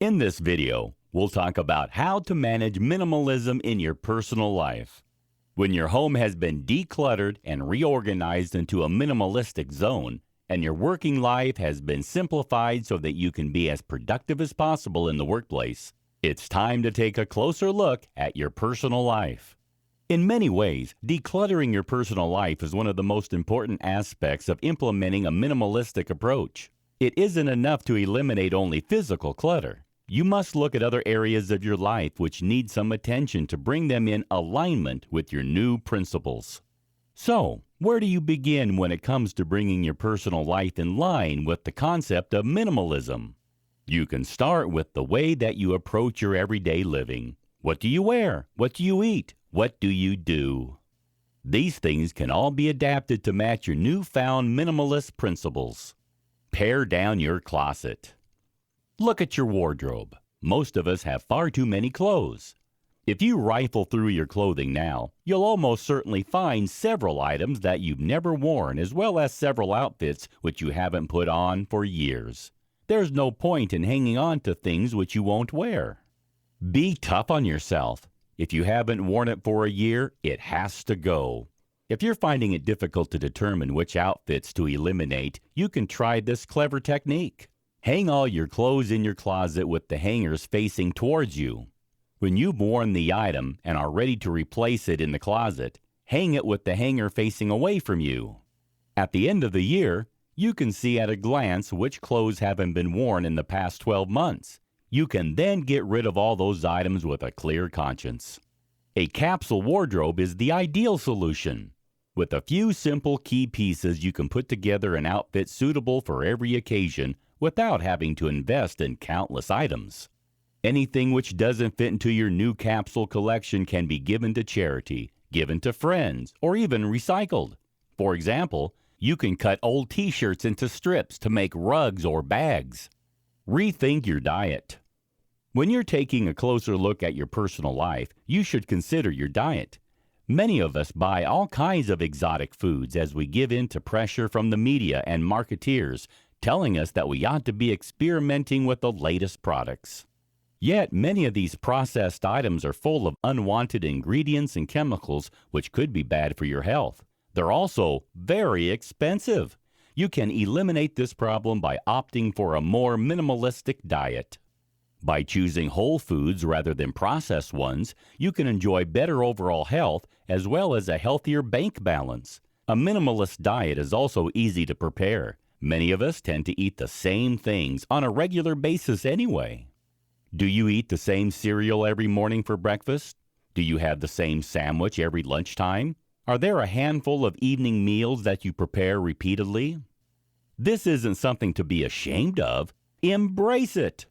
In this video, we'll talk about how to manage minimalism in your personal life. When your home has been decluttered and reorganized into a minimalistic zone, and your working life has been simplified so that you can be as productive as possible in the workplace, it's time to take a closer look at your personal life. In many ways, decluttering your personal life is one of the most important aspects of implementing a minimalistic approach. It isn't enough to eliminate only physical clutter. You must look at other areas of your life which need some attention to bring them in alignment with your new principles. So, where do you begin when it comes to bringing your personal life in line with the concept of minimalism? You can start with the way that you approach your everyday living. What do you wear? What do you eat? What do you do? These things can all be adapted to match your newfound minimalist principles. Pare down your closet. Look at your wardrobe. Most of us have far too many clothes. If you rifle through your clothing now, you'll almost certainly find several items that you've never worn, as well as several outfits which you haven't put on for years. There's no point in hanging on to things which you won't wear. Be tough on yourself. If you haven't worn it for a year, it has to go. If you're finding it difficult to determine which outfits to eliminate, you can try this clever technique. Hang all your clothes in your closet with the hangers facing towards you. When you've worn the item and are ready to replace it in the closet, hang it with the hanger facing away from you. At the end of the year, you can see at a glance which clothes haven't been worn in the past 12 months. You can then get rid of all those items with a clear conscience. A capsule wardrobe is the ideal solution. With a few simple key pieces, you can put together an outfit suitable for every occasion without having to invest in countless items. Anything which doesn't fit into your new capsule collection can be given to charity, given to friends, or even recycled. For example, you can cut old t-shirts into strips to make rugs or bags. Rethink your diet. When you're taking a closer look at your personal life, you should consider your diet. Many of us buy all kinds of exotic foods as we give in to pressure from the media and marketeers telling us that we ought to be experimenting with the latest products. Yet many of these processed items are full of unwanted ingredients and chemicals which could be bad for your health. They're also very expensive. You can eliminate this problem by opting for a more minimalistic diet. By choosing whole foods rather than processed ones, you can enjoy better overall health as well as a healthier bank balance. A minimalist diet is also easy to prepare. Many of us tend to eat the same things on a regular basis anyway. Do you eat the same cereal every morning for breakfast? Do you have the same sandwich every lunchtime? Are there a handful of evening meals that you prepare repeatedly? This isn't something to be ashamed of. Embrace it!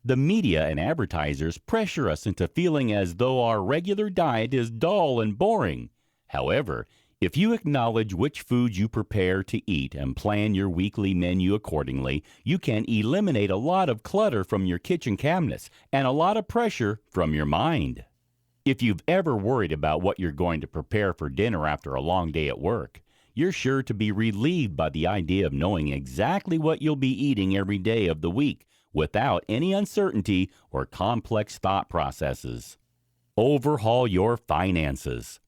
The media and advertisers pressure us into feeling as though our regular diet is dull and boring. However, if you acknowledge which foods you prepare to eat and plan your weekly menu accordingly, you can eliminate a lot of clutter from your kitchen cabinets and a lot of pressure from your mind. If you've ever worried about what you're going to prepare for dinner after a long day at work, you're sure to be relieved by the idea of knowing exactly what you'll be eating every day of the week without any uncertainty or complex thought processes. Overhaul your finances.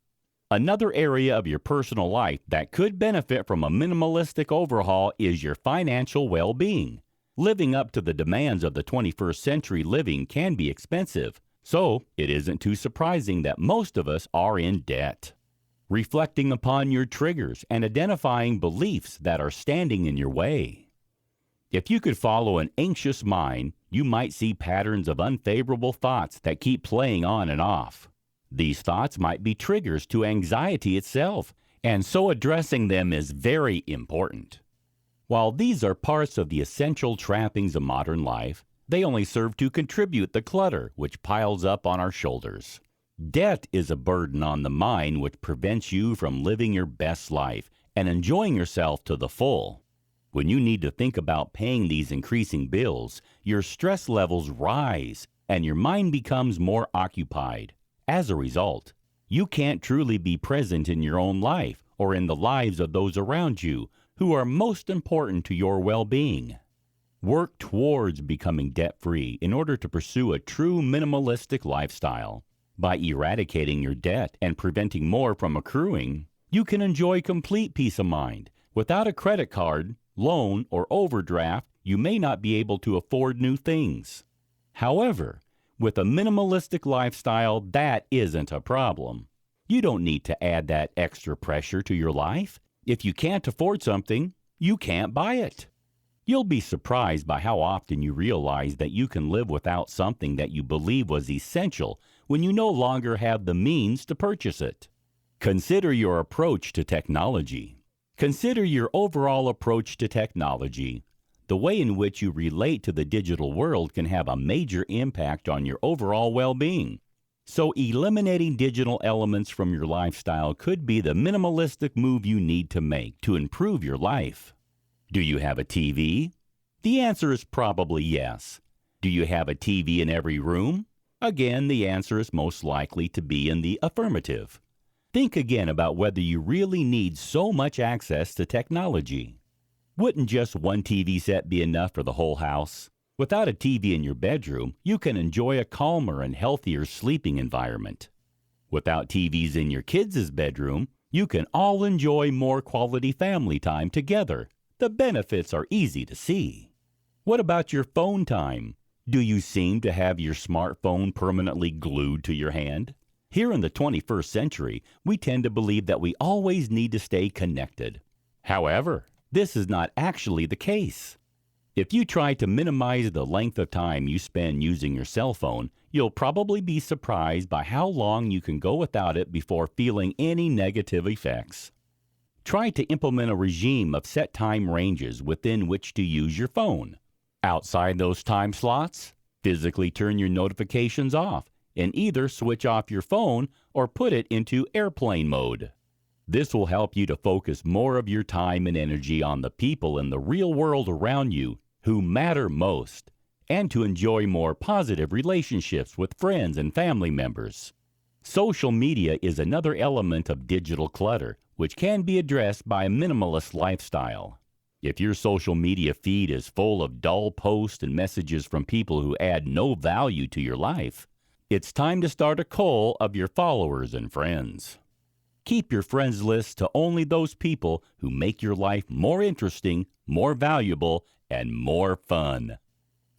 Another area of your personal life that could benefit from a minimalistic overhaul is your financial well-being. Living up to the demands of the 21st century living can be expensive, so it isn't too surprising that most of us are in debt. Reflecting upon your triggers and identifying beliefs that are standing in your way. If you could follow an anxious mind, you might see patterns of unfavorable thoughts that keep playing on and off. These thoughts might be triggers to anxiety itself, and so addressing them is very important. While these are parts of the essential trappings of modern life, they only serve to contribute the clutter which piles up on our shoulders. Debt is a burden on the mind which prevents you from living your best life and enjoying yourself to the full. When you need to think about paying these increasing bills, your stress levels rise and your mind becomes more occupied. As a result, you can't truly be present in your own life or in the lives of those around you who are most important to your well-being. Work towards becoming debt-free in order to pursue a true minimalistic lifestyle. By eradicating your debt and preventing more from accruing, you can enjoy complete peace of mind. Without a credit card, loan, or overdraft, you may not be able to afford new things. However, with a minimalistic lifestyle, that isn't a problem. You don't need to add that extra pressure to your life. If you can't afford something, you can't buy it. You'll be surprised by how often you realize that you can live without something that you believe was essential when you no longer have the means to purchase it. Consider your approach to technology. Consider your overall approach to technology. The way in which you relate to the digital world can have a major impact on your overall well-being. So eliminating digital elements from your lifestyle could be the minimalistic move you need to make to improve your life. Do you have a TV? The answer is probably yes. Do you have a TV in every room? Again, the answer is most likely to be in the affirmative. Think again about whether you really need so much access to technology. Wouldn't just one TV set be enough for the whole house? Without a TV in your bedroom, you can enjoy a calmer and healthier sleeping environment. Without TVs in your kids' bedroom, you can all enjoy more quality family time together. The benefits are easy to see. What about your phone time? Do you seem to have your smartphone permanently glued to your hand? Here in the 21st century, we tend to believe that we always need to stay connected. However, this is not actually the case. If you try to minimize the length of time you spend using your cell phone, you'll probably be surprised by how long you can go without it before feeling any negative effects. Try to implement a regime of set time ranges within which to use your phone. Outside those time slots, physically turn your notifications off and either switch off your phone or put it into airplane mode. This will help you to focus more of your time and energy on the people in the real world around you who matter most, and to enjoy more positive relationships with friends and family members. Social media is another element of digital clutter, which can be addressed by a minimalist lifestyle. If your social media feed is full of dull posts and messages from people who add no value to your life, it's time to start a cull of your followers and friends. Keep your friends list to only those people who make your life more interesting, more valuable, and more fun.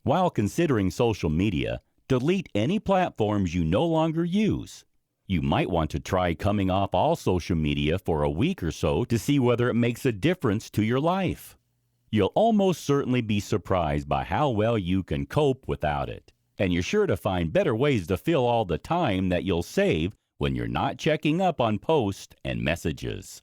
While considering social media, delete any platforms you no longer use. You might want to try coming off all social media for a week or so to see whether it makes a difference to your life. You'll almost certainly be surprised by how well you can cope without it, and you're sure to find better ways to fill all the time that you'll save when you're not checking up on posts and messages.